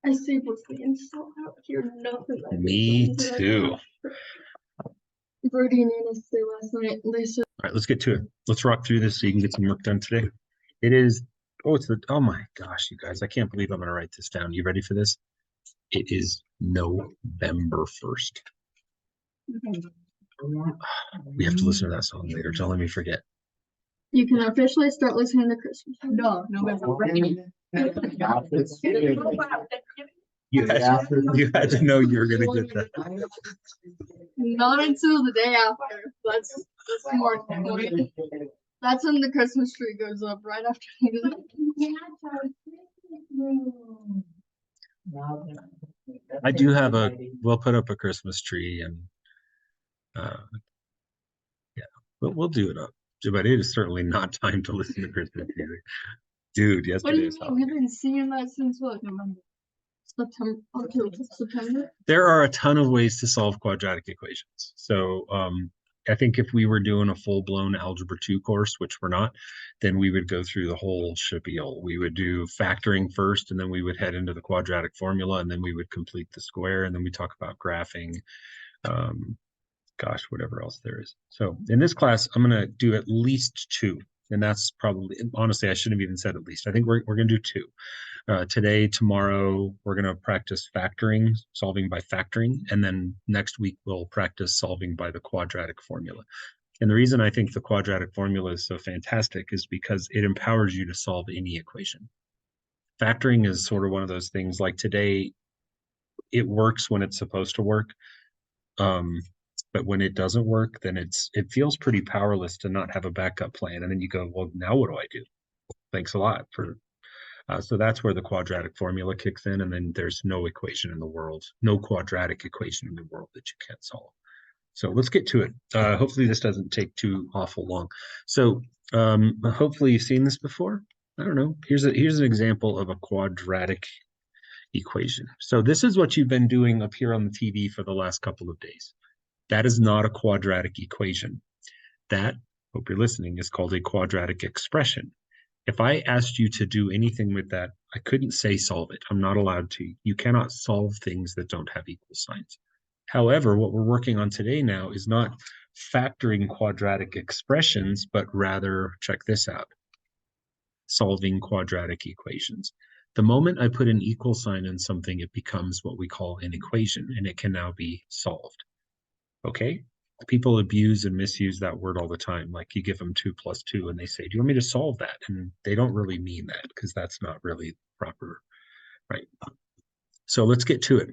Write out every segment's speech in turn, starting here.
I see what's being so out here. Nothing. Me too. Brody and Anna stay last night. They said, all right, let's get to it. Let's rock through this so you can get some work done today. It is, oh my gosh, you guys, I can't believe I'm going to write this down. You ready for this? It is November 1st. We have to listen to that song later. Don't let me forget. You can officially start listening to Christmas. No, November. You had to know you were going to get that. Not until the day after. That's more important. That's when the Christmas tree goes up right after. I do have we'll put up a Christmas tree and yeah, we'll do it up. But it is certainly not time to listen to Christmas music. Dude, yesterday. What do you mean? We've been singing that since what, November? September? There are a ton of ways to solve quadratic equations. So I think if we were doing a full-blown Algebra 2 course, which we're not, then we would go through the whole spiel. We would do factoring first, and then we would head into the quadratic formula, and then we would complete the square, and then we talk about graphing, gosh, whatever else there is. So in this class, I'm going to do at least 2. And that's probably, honestly, I shouldn't have even said at least. I think we're going to do 2. Today, tomorrow, we're going to practice factoring, solving by factoring. And then next week, we'll practice solving by the quadratic formula. And the reason I think the quadratic formula is so fantastic is because it empowers you to solve any equation. Factoring is sort of one of those things like today, it works when it's supposed to work. But when it doesn't work, then it feels pretty powerless to not have a backup plan. And then you go, well, now what do I do? Thanks a lot for. So that's where the quadratic formula kicks in. And then there's no equation in the world, no quadratic equation in the world that you can't solve. So let's get to it. Hopefully this doesn't take too awful long. So hopefully you've seen this before. I don't know. Here's an example of a quadratic equation. So this is what you've been doing up here on the TV for the last couple of days. That is not a quadratic equation. That, hope you're listening, is called a quadratic expression. If I asked you to do anything with that, I couldn't say solve it. I'm not allowed to. You cannot solve things that don't have equal signs. However, what we're working on today now is not factoring quadratic expressions, but rather, check this out, solving quadratic equations. The moment I put an equal sign in something, it becomes what we call an equation, and it can now be solved. Okay? People abuse and misuse that word all the time. Like you give them 2 + 2 and they say, do you want me to solve that? And they don't really mean that because that's not really proper, right? So let's get to it.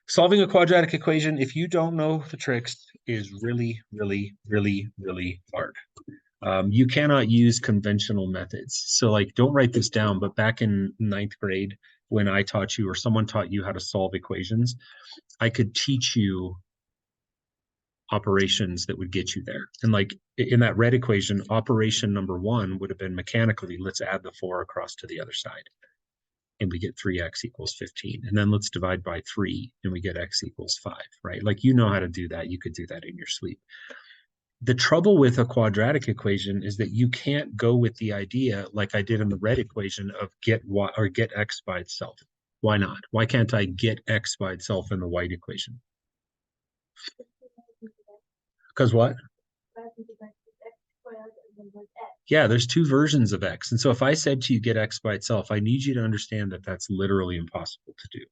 Solving a quadratic equation, if you don't know the tricks, is really, really, really, really hard. You cannot use conventional methods. So like, don't write this down, but back in 9th grade, when I taught you or someone taught you how to solve equations, I could teach you operations that would get you there. And like in that red equation, operation number 1 would have been mechanically, let's add the 4 across to the other side. And we get 3x = 15. And then let's divide by 3 and we get x = 5, right? Like you know how to do that. You could do that in your sleep. The trouble with a quadratic equation is that you can't go with the idea like I did in the red equation of get y or get x by itself. Why not? Why can't I get x by itself in the white equation? Because what? Yeah, there's 2 versions of x. And so if I said to you get x by itself, I need you to understand that that's literally impossible to do.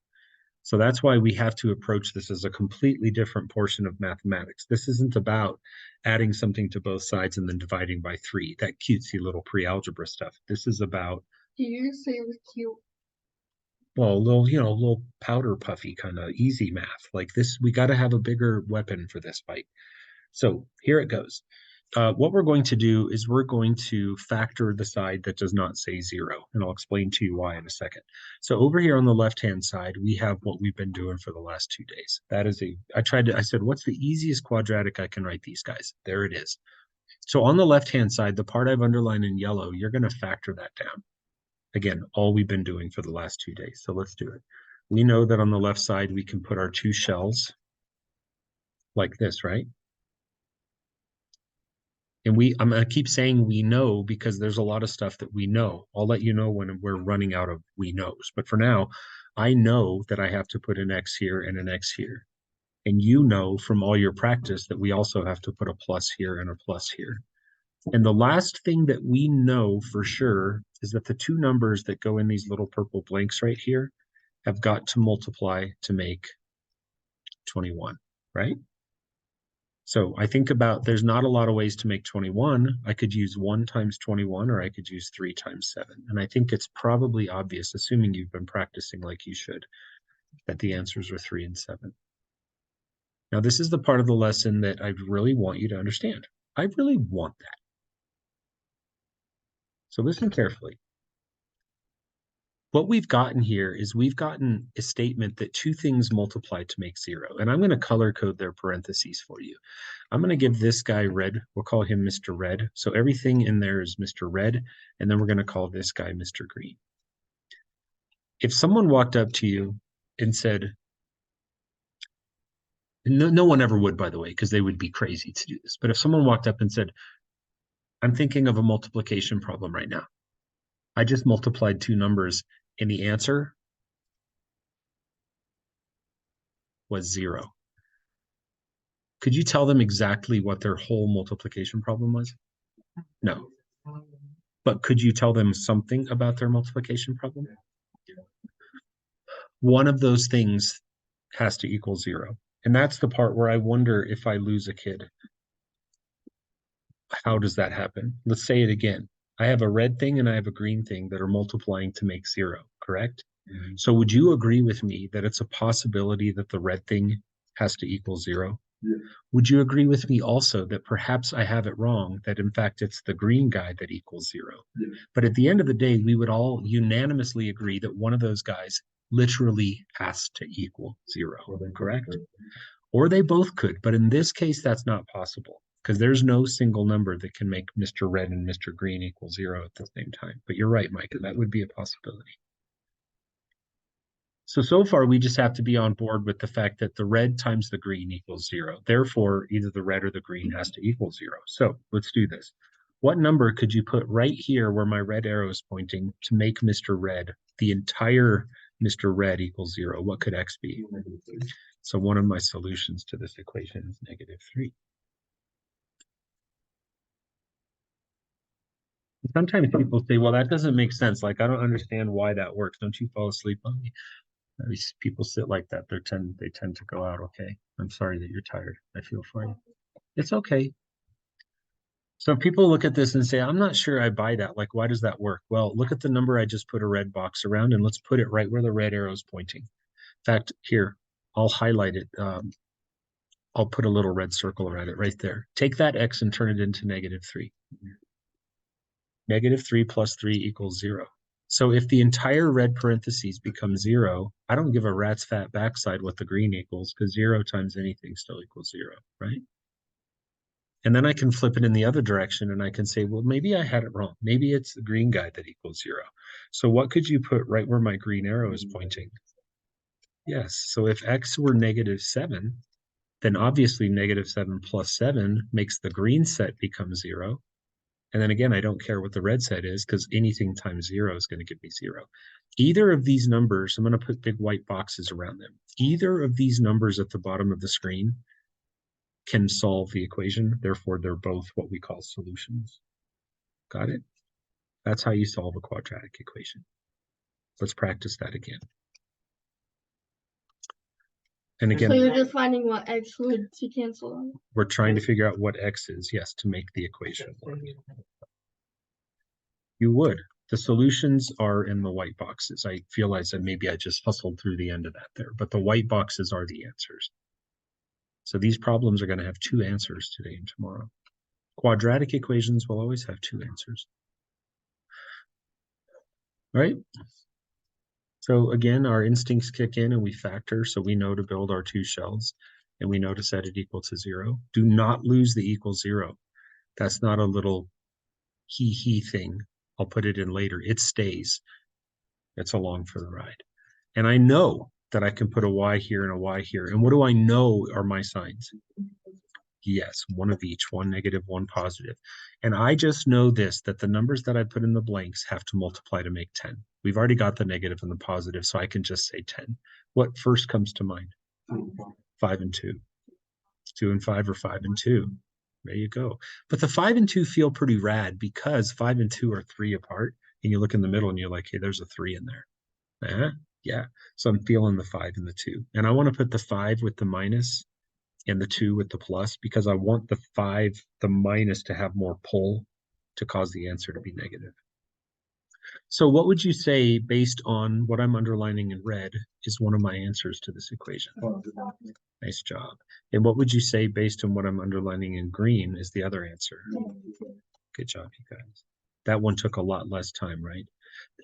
So that's why we have to approach this as a completely different portion of mathematics. This isn't about adding something to both sides and then dividing by 3, that cutesy little pre-algebra stuff. This is about. Do you say it was cute? Well, a little powder puffy kind of easy math. Like this, we got to have a bigger weapon for this fight. So here it goes. What we're going to do is we're going to factor the side that does not say 0, and I'll explain to you why in a second. So over here on the left-hand side, we have what we've been doing for the last 2 days. That is I said, what's the easiest quadratic I can write these guys? There it is. So on the left-hand side, the part I've underlined in yellow, you're going to factor that down. Again, all we've been doing for the last 2 days. So let's do it. We know that on the left side, we can put our 2 shells like this, right? And I'm going to keep saying we know because there's a lot of stuff that we know. I'll let you know when we're running out of we knows. But for now, I know that I have to put an X here and an X here. And you know from all your practice that we also have to put a plus here and a plus here. And the last thing that we know for sure is that the two numbers that go in these little purple blanks right here have got to multiply to make 21, right? So I think about there's not a lot of ways to make 21. I could use 1 times 21 or I could use 3 times 7. And I think it's probably obvious, assuming you've been practicing like you should, that the answers are 3 and 7. Now, this is the part of the lesson that I really want you to understand. I really want that. So listen carefully. What we've gotten here is we've gotten a statement that two things multiply to make 0. And I'm going to color code their parentheses for you. I'm going to give this guy red. We'll call him Mr. Red. So everything in there is Mr. Red. And then we're going to call this guy Mr. Green. If someone walked up to you and said, no one ever would, by the way, because they would be crazy to do this. But if someone walked up and said, I'm thinking of a multiplication problem right now. I just multiplied two numbers and the answer was 0. Could you tell them exactly what their whole multiplication problem was? No. But could you tell them something about their multiplication problem? One of those things has to equal 0. And that's the part where I wonder if I lose a kid. How does that happen? Let's say it again. I have a red thing and I have a green thing that are multiplying to make 0, correct? Mm-hmm. So would you agree with me that it's a possibility that the red thing has to equal 0? Yeah. Would you agree with me also that perhaps I have it wrong, that in fact it's the green guy that equals 0? Yeah. But at the end of the day, we would all unanimously agree that one of those guys literally has to equal 0, correct? Or they both could, but in this case, that's not possible because there's no single number that can make Mr. Red and Mr. Green equal 0 at the same time. But you're right, Micah, that would be a possibility. So far, we just have to be on board with the fact that the red times the green equals 0. Therefore, either the red or the green has to equal 0. So let's do this. What number could you put right here where my red arrow is pointing to make Mr. Red, the entire Mr. Red equals 0? What could X be? So one of my solutions to this equation is -3. Sometimes people say, well, that doesn't make sense. Like, I don't understand why that works. Don't you fall asleep on me? These people sit like that. They tend to go out. Okay. I'm sorry that you're tired. I feel for you. It's okay. So people look at this and say, I'm not sure I buy that. Like, why does that work? Well, look at the number I just put a red box around and let's put it right where the red arrow is pointing. In fact, here, I'll highlight it. I'll put a little red circle around it right there. Take that X and turn it into -3. -3 plus 3 equals 0. So if the entire red parentheses becomes 0, I don't give a rat's fat backside what the green equals because 0 times anything still equals 0, right? And then I can flip it in the other direction and I can say, well, maybe I had it wrong. Maybe it's the green guy that equals 0. So what could you put right where my green arrow is pointing? Yes, so if X were -7, then obviously -7 plus 7 makes the green set become 0. And then again, I don't care what the red set is because anything times 0 is going to give me 0. Either of these numbers, I'm going to put big white boxes around them. Either of these numbers at the bottom of the screen can solve the equation. Therefore, they're both what we call solutions. Got it? That's how you solve a quadratic equation. Let's practice that again. And again, so you're just finding what X would to cancel. We're trying to figure out what X is, yes, to make the equation work. You would. The solutions are in the white boxes. I realize that maybe I just hustled through the end of that there, but the white boxes are the answers. So these problems are going to have 2 answers today and tomorrow. Quadratic equations will always have 2 answers. Right? So again, our instincts kick in and we factor, so we know to build our 2 shells, and we know to set it equal to 0. Do not lose the equal 0. That's not a little he thing. I'll put it in later. It stays. It's along for the ride. And I know that I can put a Y here and a Y here. And what do I know are my signs? Yes, one of each, one negative, one positive. And I just know this, that the numbers that I put in the blanks have to multiply to make 10. We've already got the negative and the positive, so I can just say 10. What first comes to mind? 5 and 2. 2 and 5 or 5 and 2. There you go. But the 5 and 2 feel pretty rad because 5 and 2 are 3 apart. And you look in the middle and you're like, hey, there's a 3 in there. Yeah. So I'm feeling the 5 and the 2. And I want to put the 5 with the minus and the 2 with the plus because I want the 5, the minus, to have more pull to cause the answer to be negative. So what would you say, based on what I'm underlining in red, is one of my answers to this equation? Nice job. And what would you say, based on what I'm underlining in green, is the other answer? Good job, you guys. That one took a lot less time, right?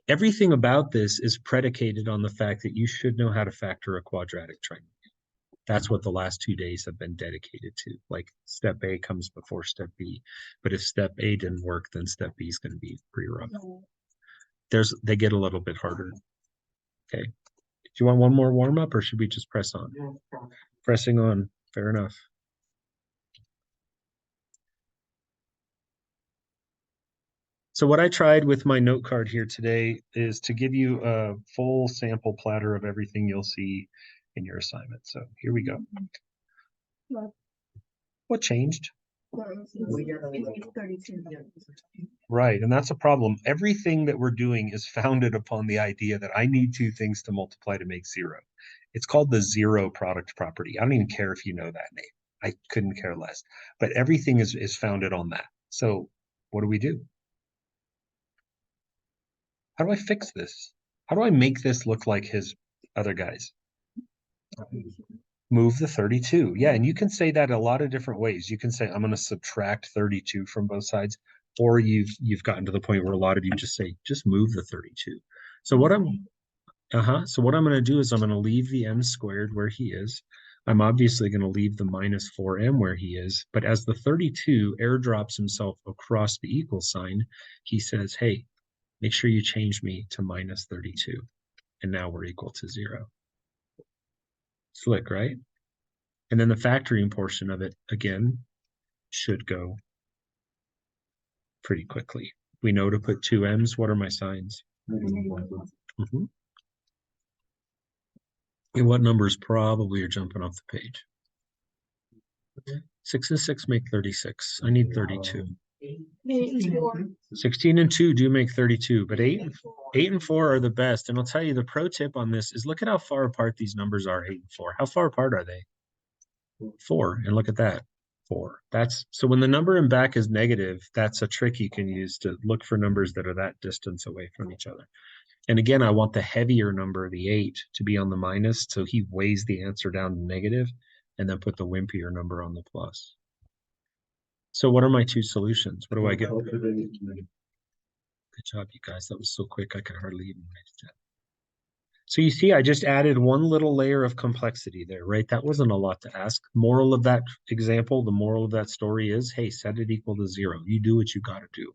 Everything about this is predicated on the fact that you should know how to factor a quadratic triangle. That's what the last 2 days have been dedicated to. Like, step A comes before step B. But if step A didn't work, then step B is going to be pretty rough. They get a little bit harder. Okay. Do you want one more warm up or should we just press on? Pressing on. Fair enough. So what I tried with my note card here today is to give you a full sample platter of everything you'll see in your assignment. So here we go. What changed? Right, and that's a problem. Everything that we're doing is founded upon the idea that I need two things to multiply to make 0. It's called the zero product property. I don't even care if you know that name. I couldn't care less. But everything is founded on that. So what do? How do I fix this? How do I make this look like his other guys? Move the 32. Yeah, and you can say that a lot of different ways. You can say, I'm going to subtract 32 from both sides, or you've gotten to the point where a lot of you just say, just move the 32. So what I'm going to do is I'm going to leave the m squared where he is. I'm obviously going to leave the minus 4m where he is, but as the 32 airdrops himself across the equal sign, he says, hey, make sure you change me to minus 32. And now we're equal to 0. Slick, right? And then the factoring portion of it, again, should go pretty quickly. We know to put 2 m's. What are my signs? Mm-hmm. And what numbers probably are jumping off the page? 6 and 6 make 36. I need 32. 16 and 2 do make 32, but 8 and 4 are the best. And I'll tell you, the pro tip on this is look at how far apart these numbers are, 8 and 4. How far apart are they? 4. And look at that. 4. So when the number in back is negative, that's a trick you can use to look for numbers that are that distance away from each other. And again, I want the heavier number, the 8, to be on the minus, so he weighs the answer down to negative, and then put the wimpier number on the plus. So what are my two solutions? What do I get? Good job, you guys. That was so quick, I could hardly even write it down. So you see, I just added one little layer of complexity there, right? That wasn't a lot to ask. Moral of that example, the moral of that story is, hey, set it equal to 0. You do what you got to do.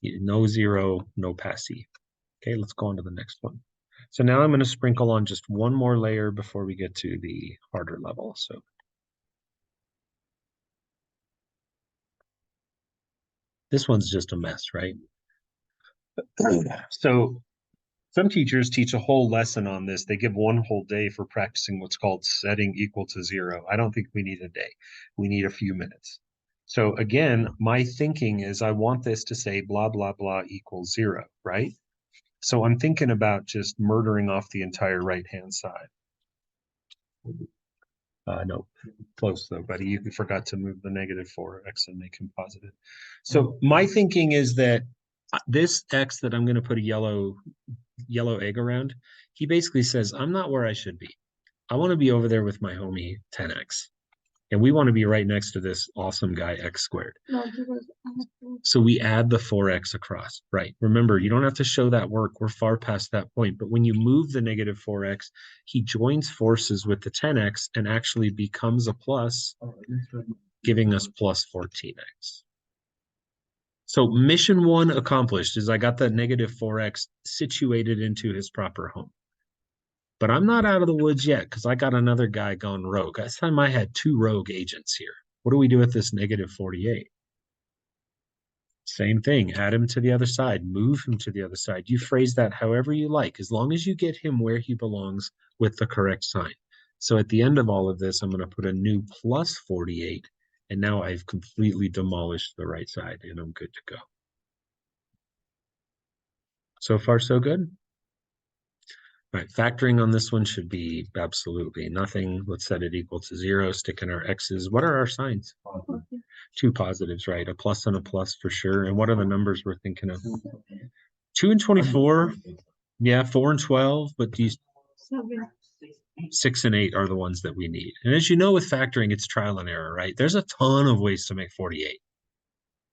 No 0, no passy. Okay, let's go on to the next one. So now I'm going to sprinkle on just one more layer before we get to the harder level. So this one's just a mess, right? So some teachers teach a whole lesson on this. They give one whole day for practicing what's called setting equal to 0. I don't think we need a day. We need a few minutes. So again, my thinking is I want this to say blah, blah, blah equals 0, right? So I'm thinking about just murdering off the entire right-hand side. No, close though, buddy. You forgot to move the negative 4x and make him positive. So my thinking is that this x that I'm going to put a yellow egg around, he basically says, I'm not where I should be. I want to be over there with my homie 10x. And we want to be right next to this awesome guy x squared. So we add the 4x across, right? Remember, you don't have to show that work. We're far past that point. But when you move the negative 4x, he joins forces with the 10x and actually becomes a plus, giving us plus 14x. So mission 1 accomplished is I got that negative 4x situated into his proper home. But I'm not out of the woods yet because I got another guy gone rogue. This time I had 2 rogue agents here. What do we do with this negative 48? Same thing, add him to the other side, move him to the other side. You phrase that however you like, as long as you get him where he belongs with the correct sign. So at the end of all of this, I'm going to put a new plus 48, and now I've completely demolished the right side, and I'm good to go. So far, so good? All right, factoring on this one should be absolutely nothing. Let's set it equal to 0, stick in our x's. What are our signs? Two positives, right? A plus and a plus for sure. And what are the numbers we're thinking of? 2 and 24. Yeah, 4 and 12, but these 6 and 8 are the ones that we need. And as you know, with factoring, it's trial and error, right? There's a ton of ways to make 48.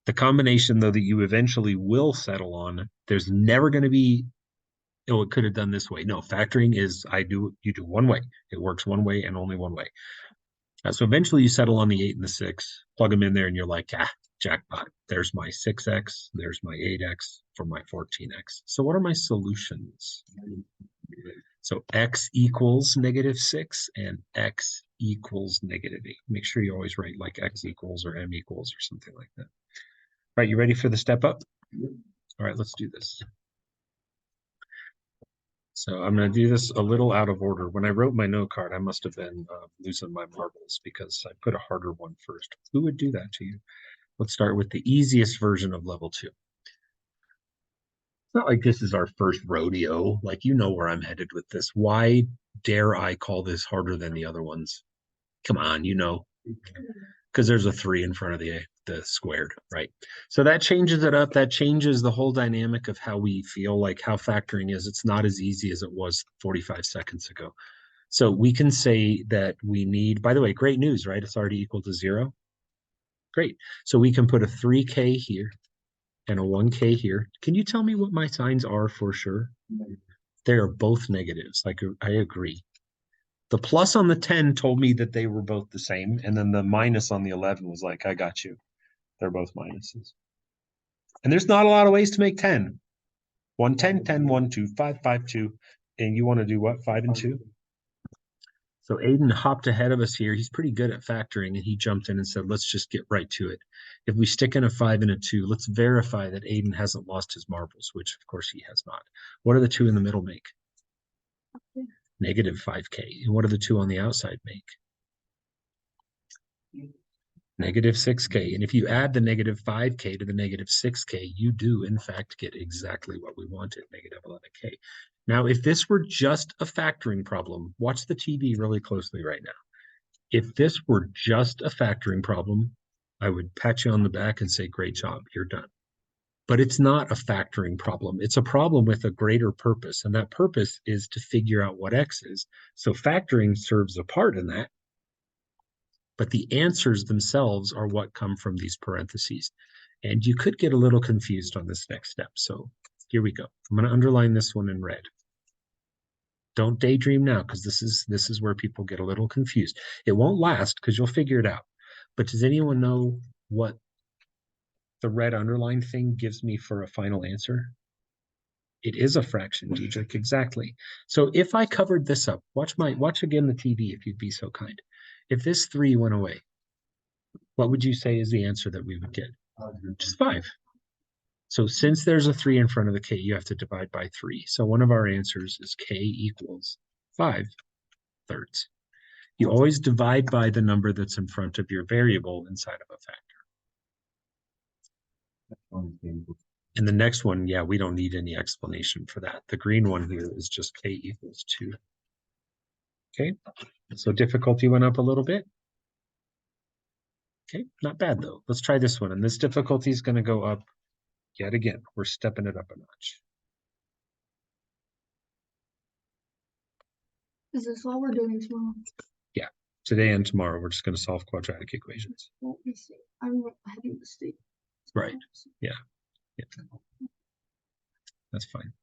The combination, though, that you eventually will settle on, there's never going to be, oh, it could have done this way. No, factoring is you do one way. It works one way and only one way. So eventually you settle on the 8 and the 6, plug them in there, and you're like, jackpot. There's my 6x, there's my 8x for my 14x. So what are my solutions? So x equals -6 and x equals -8. Make sure you always write like x equals or m equals or something like that. All right, you ready for the step up? All right, let's do this. So I'm going to do this a little out of order. When I wrote my note card, I must have been losing my marbles because I put a harder one first. Who would do that to you? Let's start with the easiest version of level 2. It's not like this is our first rodeo. Like, you know where I'm headed with this. Why dare I call this harder than the other ones? Come on, you know. Because there's a 3 in front of the squared, right? So that changes it up. That changes the whole dynamic of how we feel, like how factoring is. It's not as easy as it was 45 seconds ago. So we can say that we need, by the way, great news, right? It's already equal to 0. Great. So we can put a 3K here and a 1K here. Can you tell me what my signs are for sure? They are both negatives. Like, I agree. The plus on the 10 told me that they were both the same. And then the minus on the 11 was like, I got you. They're both minuses. And there's not a lot of ways to make 10. 1, 10, 10, 1, 2, 5, 5, 2. And you want to do what? 5 and 2? So Aiden hopped ahead of us here. He's pretty good at factoring, and he jumped in and said, let's just get right to it. If we stick in a 5 and a 2, let's verify that Aiden hasn't lost his marbles, which of course he has not. What do the 2 in the middle make? -5K. And what do the 2 on the outside make? -6K. And if you add the -5K to the -6K, you do in fact get exactly what we wanted, -11K. Now, if this were just a factoring problem, watch the TV really closely right now. If this were just a factoring problem, I would pat you on the back and say, great job, you're done. But it's not a factoring problem. It's a problem with a greater purpose. And that purpose is to figure out what X is. So factoring serves a part in that. But the answers themselves are what come from these parentheses. And you could get a little confused on this next step. So here we go. I'm going to underline this one in red. Don't daydream now, because this is where people get a little confused. It won't last because you'll figure it out. But does anyone know what the red underline thing gives me for a final answer? It is a fraction, Diedrich, exactly. So if I covered this up, watch again the TV if you'd be so kind. If this 3 went away, what would you say is the answer that we would get? Just 5. So since there's a 3 in front of the K, you have to divide by 3. So one of our answers is K equals 5/3. You always divide by the number that's in front of your variable inside of a factor. And the next one, yeah, we don't need any explanation for that. The green one here is just K equals 2. Okay, so difficulty went up a little bit. Okay, not bad though. Let's try this one. And this difficulty is going to go up yet again. We're stepping it up a notch. Is this all we're doing tomorrow? Yeah, today and tomorrow we're just going to solve quadratic equations. Let me see. I'm having the state. Right. Yeah. Yeah. That's fine.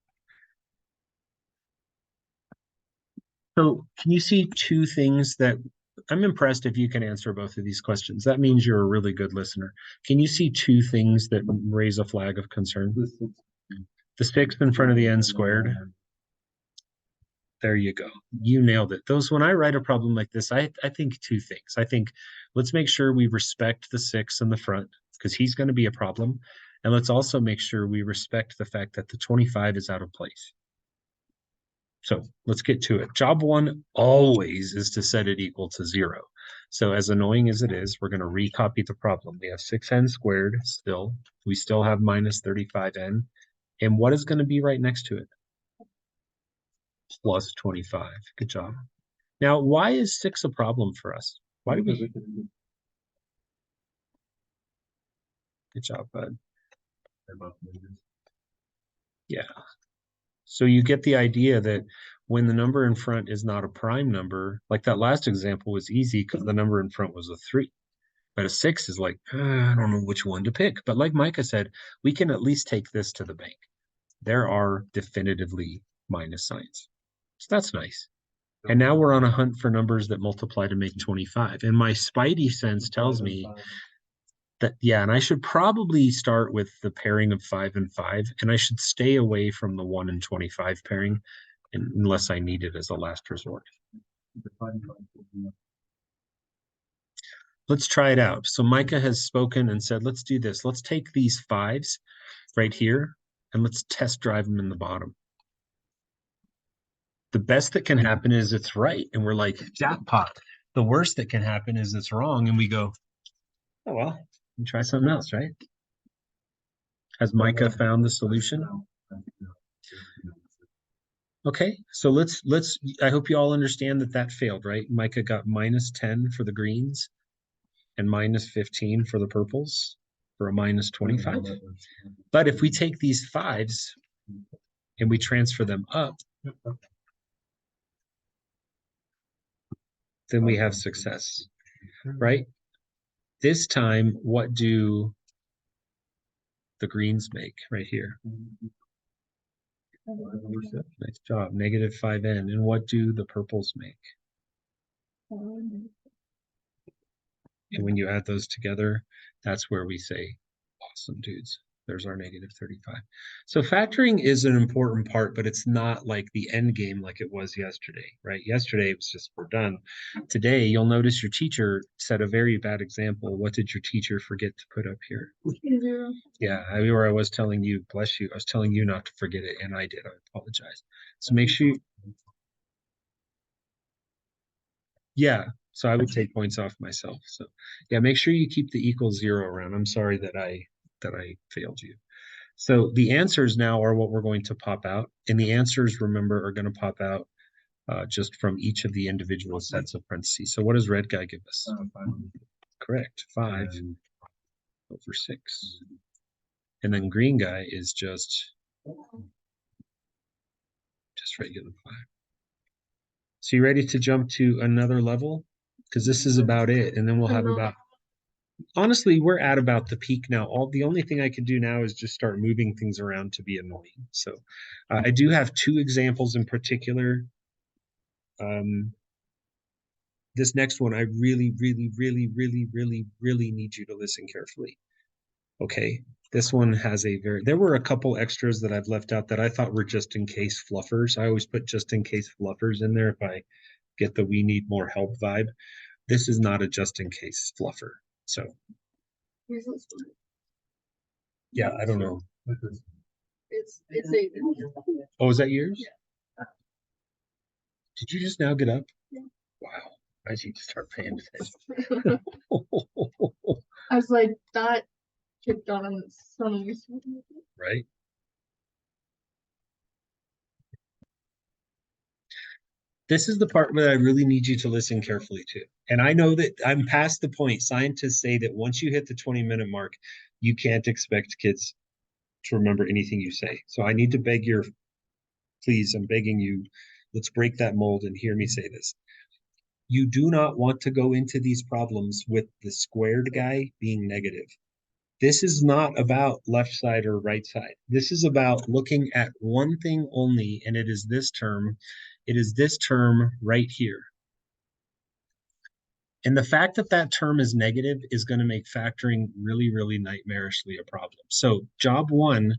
So can you see 2 things that I'm impressed if you can answer both of these questions? That means you're a really good listener. Can you see 2 things that raise a flag of concern? The 6 in front of the n squared. There you go. You nailed it. Those, when I write a problem like this, I think two things. I think let's make sure we respect the 6 in the front because he's going to be a problem. And let's also make sure we respect the fact that the 25 is out of place. So let's get to it. Job 1 always is to set it equal to 0. So as annoying as it is, we're going to recopy the problem. We have 6n squared still. We still have minus 35n. And what is going to be right next to it? Plus 25. Good job. Now, why is 6 a problem for us? Why do we? Good job, bud. Yeah. So you get the idea that when the number in front is not a prime number, like that last example was easy because the number in front was a 3. But a 6 is like, I don't know which one to pick. But like Micah said, we can at least take this to the bank. There are definitively minus signs. So that's nice. And now we're on a hunt for numbers that multiply to make 25. And my spidey sense tells me that, yeah, and I should probably start with the pairing of 5 and 5, and I should stay away from the 1 and 25 pairing unless I need it as a last resort. Let's try it out. So Micah has spoken and said, let's do this. Let's take these 5s right here and let's test drive them in the bottom. The best that can happen is it's right. And we're like, jackpot. The worst that can happen is it's wrong. And we go, oh, well, we try something else, right? Has Micah found the solution? Okay, so let's, I hope you all understand that that failed, right? Micah got minus 10 for the greens and minus 15 for the purples for a minus 25. But if we take these 5s and we transfer them up, then we have success, right? This time, what do the greens make right here? Nice job, negative 5n. And what do the purples make? And when you add those together, that's where we say, awesome, dudes. There's our negative 35. So factoring is an important part, but it's not like the end game like it was yesterday, right? Yesterday, it was just, we're done. Today, you'll notice your teacher set a very bad example. What did your teacher forget to put up here? 0. Yeah, I was telling you, bless you, I was telling you not to forget it, and I did. I apologize. So make sure you, yeah, so I would take points off myself. So yeah, make sure you keep the equal 0 around. I'm sorry that I failed you. So the answers now are what we're going to pop out. And the answers, remember, are going to pop out just from each of the individual sets of parentheses. So what does red guy give us? Correct, 5 over 6. And then green guy is just regular 5. So you ready to jump to another level? Because this is about it. And then we'll have about, honestly, we're at about the peak now. The only thing I can do now is just start moving things around to be annoying. So I do have 2 examples in particular. This next one, I really, really, really, really, really, really need you to listen carefully. Okay, this one has there were a couple extras that I've left out that I thought were just in case fluffers. I always put just in case fluffers in there if I get the we need more help vibe. This is not a just in case fluffer. So yeah, I don't know. It's 8. Oh, is that yours? Yeah. Did you just now get up? Yeah. Wow. I need to start paying attention. I was like, that kid got on suddenly. Right? This is the part where I really need you to listen carefully to. And I know that I'm past the point. Scientists say that once you hit the 20-minute mark, you can't expect kids to remember anything you say. So I need to beg your, please, I'm begging you, let's break that mold and hear me say this. You do not want to go into these problems with the squared guy being negative. This is not about left side or right side. This is about looking at one thing only, and it is this term. It is this term right here. And the fact that that term is negative is going to make factoring really, really nightmarishly a problem. So job 1,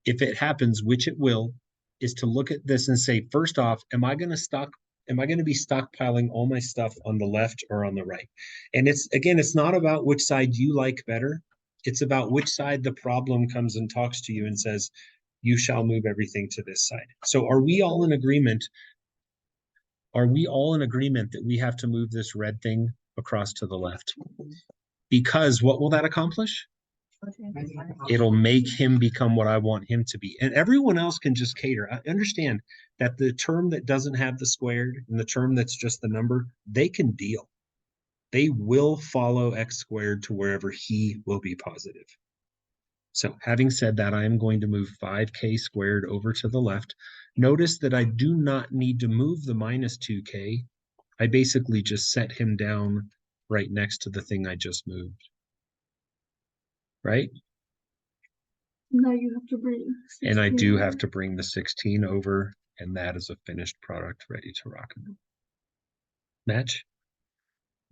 if it happens, which it will, is to look at this and say, first off, am I going to be stockpiling all my stuff on the left or on the right? And it's not about which side you like better. It's about which side the problem comes and talks to you and says, you shall move everything to this side. So are we all in agreement? Are we all in agreement that we have to move this red thing across to the left? Because what will that accomplish? It'll make him become what I want him to be. And everyone else can just cater. I understand that the term that doesn't have the squared and the term that's just the number, they can deal. They will follow x squared to wherever he will be positive. So having said that, I am going to move 5k squared over to the left. Notice that I do not need to move the minus 2k. I basically just set him down right next to the thing I just moved. Right? Now you have to bring 16. And I do have to bring the 16 over, and that is a finished product ready to rock and roll. Match?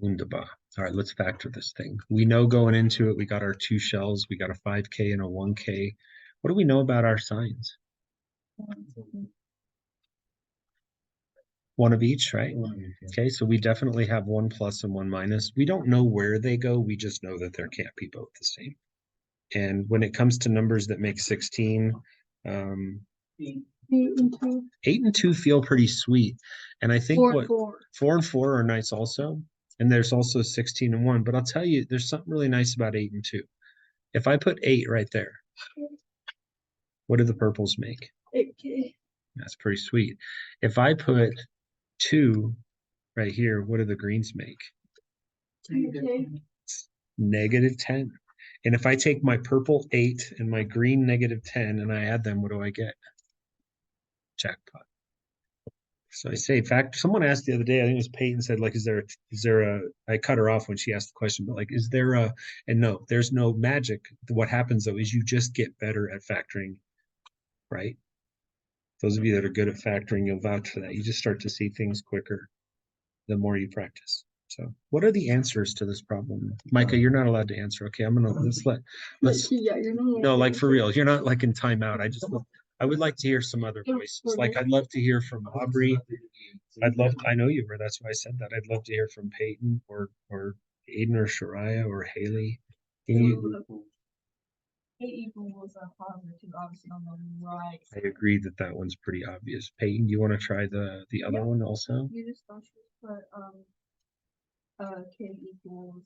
Wunderbar. All right, let's factor this thing. We know going into it, we got our 2 shells. We got a 5k and a 1k. What do we know about our signs? One of each, right? Okay, so we definitely have 1 plus and 1 minus. We don't know where they go. We just know that there can't be both the same. And when it comes to numbers that make 16, 8 and 2. 8 and 2 feel pretty sweet. And I think 4 and 4. 4 and 4 are nice also. And there's also 16 and 1. But I'll tell you, there's something really nice about 8 and 2. If I put 8 right there, what do the purples make? 8k. That's pretty sweet. If I put 2 right here, what do the greens make? 10k. Negative 10. And if I take my purple 8 and my green negative 10 and I add them, what do I get? Jackpot. So I say, in fact, someone asked the other day, I think it was Peyton, said, like, is there a, I cut her off when she asked the question, but like, is there a, and no, there's no magic. What happens though is you just get better at factoring, right? Those of you that are good at factoring, you'll vouch for that. You just start to see things quicker the more you practice. So what are the answers to this problem? Micah, you're not allowed to answer. Okay, I'm gonna let's Yeah, you're not. no, like for real. You're not like in timeout. I would like to hear some other voices. Like I'd love to hear from Aubrey. I know you were, that's why I said that. I'd love to hear from Peyton or Aiden or Shariah or Haley. Can you, 8 equals a positive, obviously on the right. I agree that that one's pretty obvious. Peyton, do you want to try the other one also? You just put k equals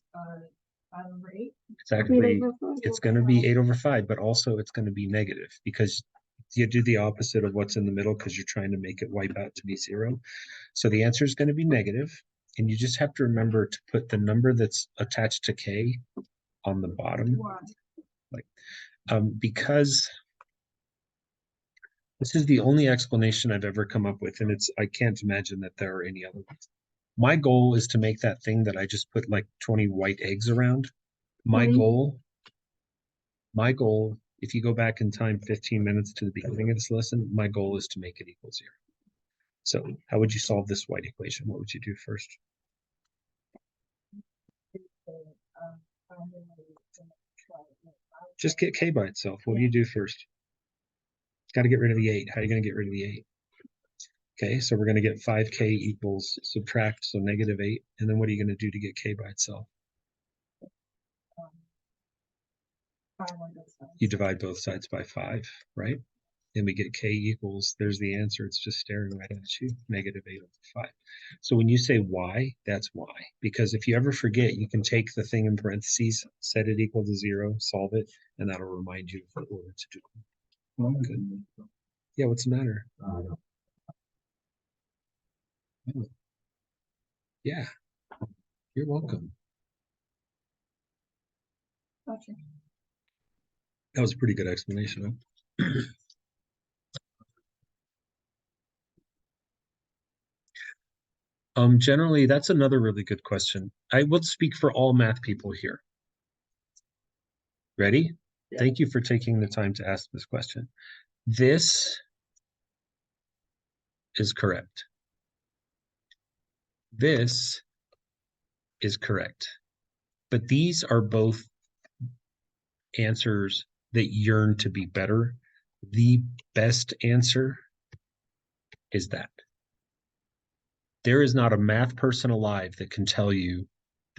5/8. Exactly. It's going to be 8 over 5, but also it's going to be negative because you do the opposite of what's in the middle because you're trying to make it wipe out to be 0. So the answer is going to be negative, and you just have to remember to put the number that's attached to k on the bottom. Why? Like, because this is the only explanation I've ever come up with, and I can't imagine that there are any other ones. My goal is to make that thing that I just put like 20 white eggs around. My goal, if you go back in time 15 minutes to the beginning of this lesson, my goal is to make it equal 0. So how would you solve this white equation? What would you do first? Just get k by itself. What do you do first? Got to get rid of the 8. How are you going to get rid of the 8? Okay, so we're going to get 5k equals subtract, so negative 8. And then what are you going to do to get k by itself? You divide both sides by 5, right? And we get k equals, there's the answer. It's just staring right at you, negative 8 over 5. So when you say y, that's y. Because if you ever forget, you can take the thing in parentheses, set it equal to 0, solve it, and that'll remind you of what to do. Good. Yeah, what's the matter? Yeah, you're welcome. Gotcha. That was a pretty good explanation. Generally, that's another really good question. I will speak for all math people here. Ready? Yeah. Thank you for taking the time to ask this question. This is correct. This is correct. But these are both answers that yearn to be better. The best answer is that there is not a math person alive that can tell you,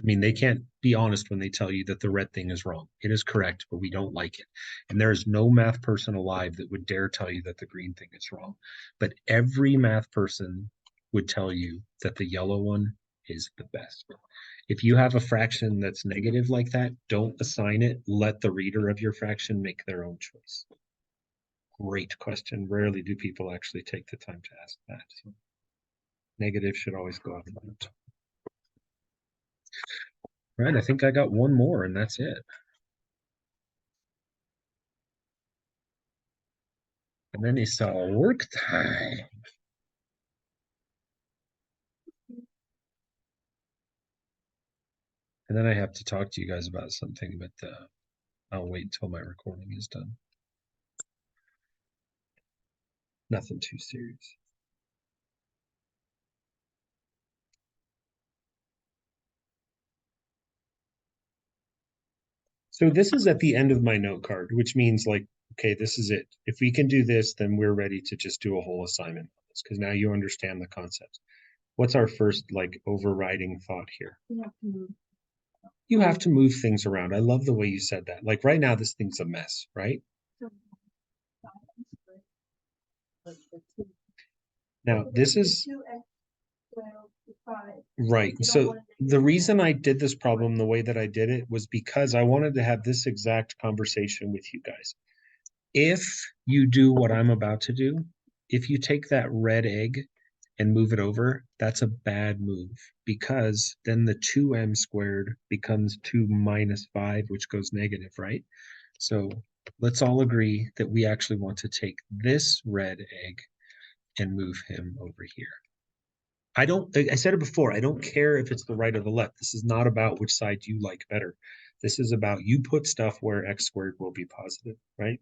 I mean, they can't be honest when they tell you that the red thing is wrong. It is correct, but we don't like it. And there is no math person alive that would dare tell you that the green thing is wrong. But every math person would tell you that the yellow one is the best. If you have a fraction that's negative like that, don't assign it. Let the reader of your fraction make their own choice. Great question. Rarely do people actually take the time to ask that. So negative should always go up front. Right, I think I got one more and that's it. And then he saw work time. And then I have to talk to you guys about something, but I'll wait until my recording is done. Nothing too serious. So this is at the end of my note card, which means like, okay, this is it. If we can do this, then we're ready to just do a whole assignment on this because now you understand the concepts. What's our first like overriding thought here? You have to move things around. I love the way you said that. Like right now, this thing's a mess, right? Now, this is right. So the reason I did this problem the way that I did it was because I wanted to have this exact conversation with you guys. If you do what I'm about to do, if you take that red egg and move it over, that's a bad move because then the 2m squared becomes 2 minus 5, which goes negative, right? So let's all agree that we actually want to take this red egg and move him over here. I said it before, I don't care if it's the right or the left. This is not about which side you like better. This is about you put stuff where x squared will be positive, right?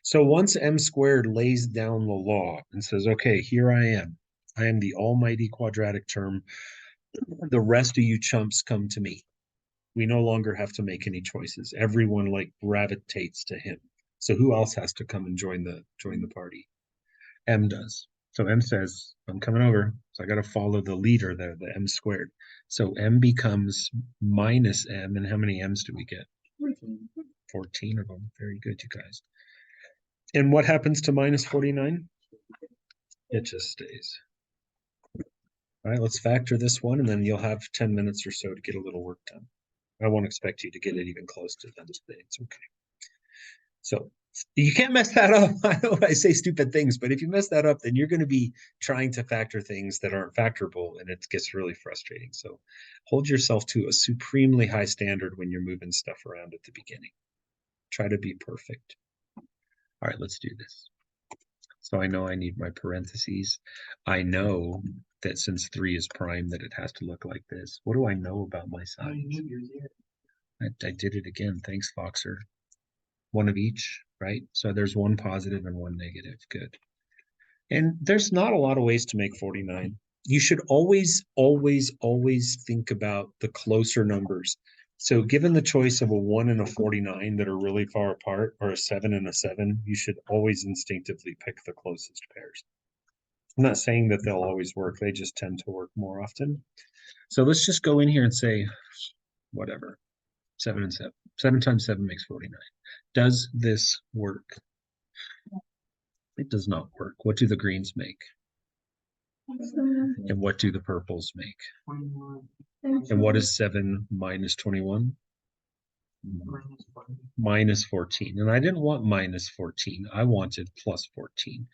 So once m squared lays down the law and says, okay, here I am the almighty quadratic term. The rest of you chumps come to me. We no longer have to make any choices. Everyone like gravitates to him. So who else has to come and join the party? M does. So M says, I'm coming over. So I got to follow the leader there, the M squared. So M becomes minus M. And how many M's do we get? 14 of them. Very good, you guys. And what happens to minus 49? It just stays. All right, let's factor this one, and then you'll have 10 minutes or so to get a little work done. I won't expect you to get it even close to done today. It's okay. So you can't mess that up. I know I say stupid things, but if you mess that up, then you're going to be trying to factor things that aren't factorable, and it gets really frustrating. So hold yourself to a supremely high standard when you're moving stuff around at the beginning. Try to be perfect. All right, let's do this. So I know I need my parentheses. I know that since 3 is prime, that it has to look like this. What do I know about my signs? I did it again. Thanks, Foxer. One of each, right? So there's one positive and one negative. Good. And there's not a lot of ways to make 49. You should always, always, always think about the closer numbers. So given the choice of a 1 and a 49 that are really far apart, or a 7 and a 7, you should always instinctively pick the closest pairs. I'm not saying that they'll always work. They just tend to work more often. So let's just go in here and say, whatever, 7 and 7. 7 times 7 makes 49. Does this work? It does not work. What do the greens make? And what do the purples make? 21. And what is 7 minus 21? Minus 14. And I didn't want minus 14. I wanted plus 14.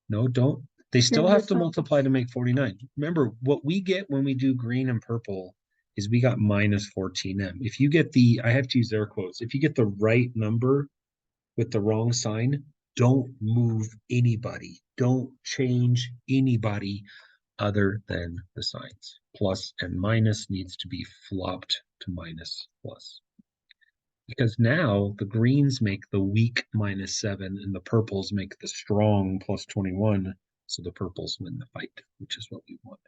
No, don't. They still have to multiply to make 49. Remember, what we get when we do green and purple is we got minus 14m. If you get the, I have to use air quotes, if you get the right number with the wrong sign, don't move anybody. Don't change anybody other than the signs. Plus and minus needs to be flopped to minus plus. Because now the greens make the weak minus 7 and the purples make the strong plus 21. So the purples win the fight, which is what we want.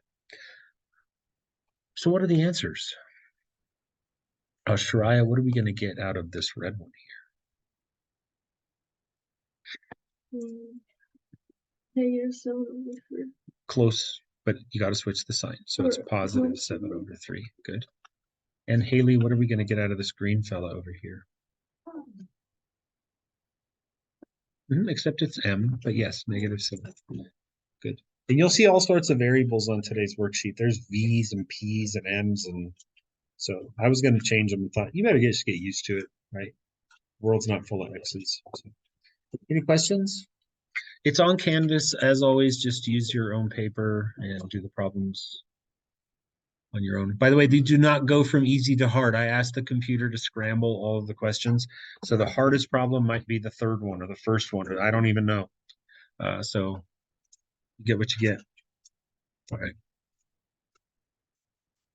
So what are the answers? Shariah, what are we going to get out of this red one here? -7/3. Close, but you got to switch the sign. So it's Or positive 7/3. Good. And Haley, what are we going to get out of this green fella over here? Except it's m, but yes, -7. Good. And you'll see all sorts of variables on today's worksheet. There's v's and p's and m's, and so I was going to change them and thought you better just get used to it, right? World's not full of x's. So. Any questions? It's on Canvas as always. Just use your own paper and do the problems on your own. By the way, they do not go from easy to hard. I asked the computer to scramble all of the questions. So the hardest problem might be the third one or the first one, or I don't even know. So you get what you get. All right.